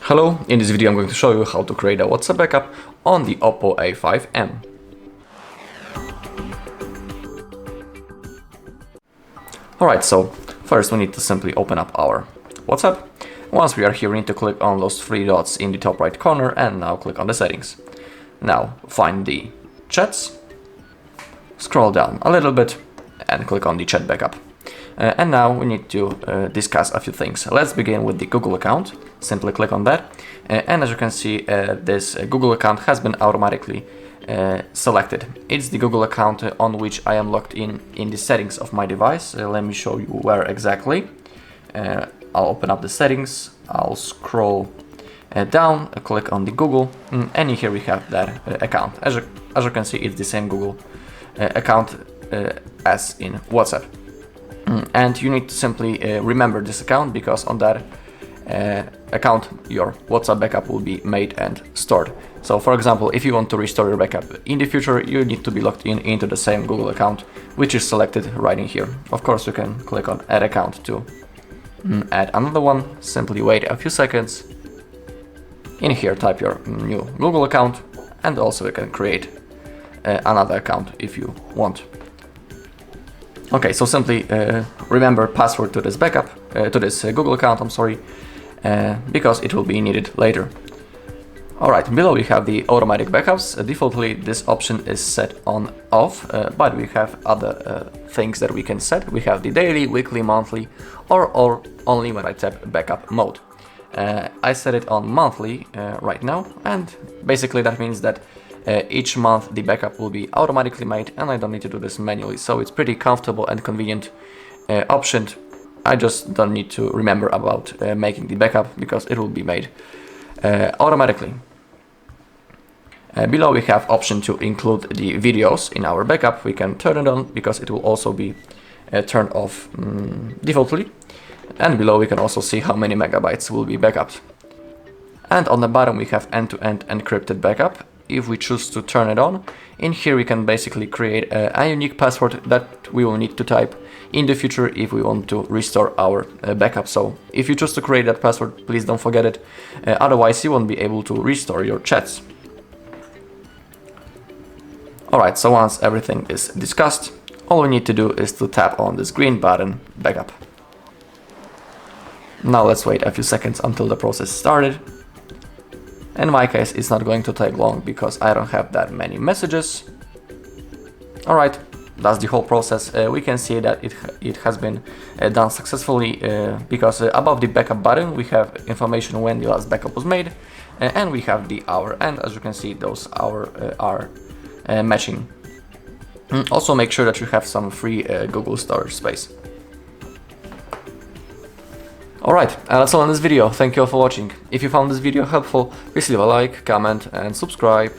Hello, in this video I'm going to show you how to create a WhatsApp backup on the OPPO A5m. Alright, so first we need to simply open up our WhatsApp. Once we are here, we need to click on those three dots in the top right corner and now click on the settings. Now find the chats, scroll down a little bit and click on the chat backup. And now we need to discuss a few things. Let's begin with the Google account. Simply click on that. And as you can see, this Google account has been automatically selected. It's the Google account on which I am logged in the settings of my device. Let me show you where exactly. I'll open up the settings. I'll scroll down, click on the Google, and here we have that account. As you can see, it's the same Google account as in WhatsApp. And you need to simply remember this account, because on that account your WhatsApp backup will be made and stored. So for example, if you want to restore your backup in the future, you need to be logged into the same Google account, which is selected right in here. Of course, you can click on add account to add another one. Simply wait a few seconds. In here type your new Google account, and also you can create another account if you want. Okay, so simply remember password to this backup, to this Google account, I'm sorry, because it will be needed later. Alright, below we have the automatic backups. Defaultly this option is set on off, but we have other things that we can set. We have the daily, weekly, monthly, or only when I tap backup mode. I set it on monthly right now, and basically that means that each month the backup will be automatically made and I don't need to do this manually, so it's pretty comfortable and convenient option. I just don't need to remember about making the backup, because it will be made automatically. Below we have option to include the videos in our backup. We can turn it on because it will also be turned off defaultly. And below we can also see how many megabytes will be backed. And on the bottom we have end-to-end encrypted backup. If we choose to turn it on, in here we can basically create a unique password that we will need to type in the future if we want to restore our backup. So if you choose to create that password, please don't forget it, otherwise you won't be able to restore your chats. Alright, so once everything is discussed, all we need to do is to tap on this green button, backup. Now let's wait a few seconds until the process started. In my case, it's not going to take long because I don't have that many messages. Alright, that's the whole process. We can see that it has been done successfully because above the backup button we have information when the last backup was made, and we have the hour, and as you can see those hours are matching. Also make sure that you have some free Google storage space. Alright, that's all in this video. Thank you all for watching. If you found this video helpful, please leave a like, comment and subscribe.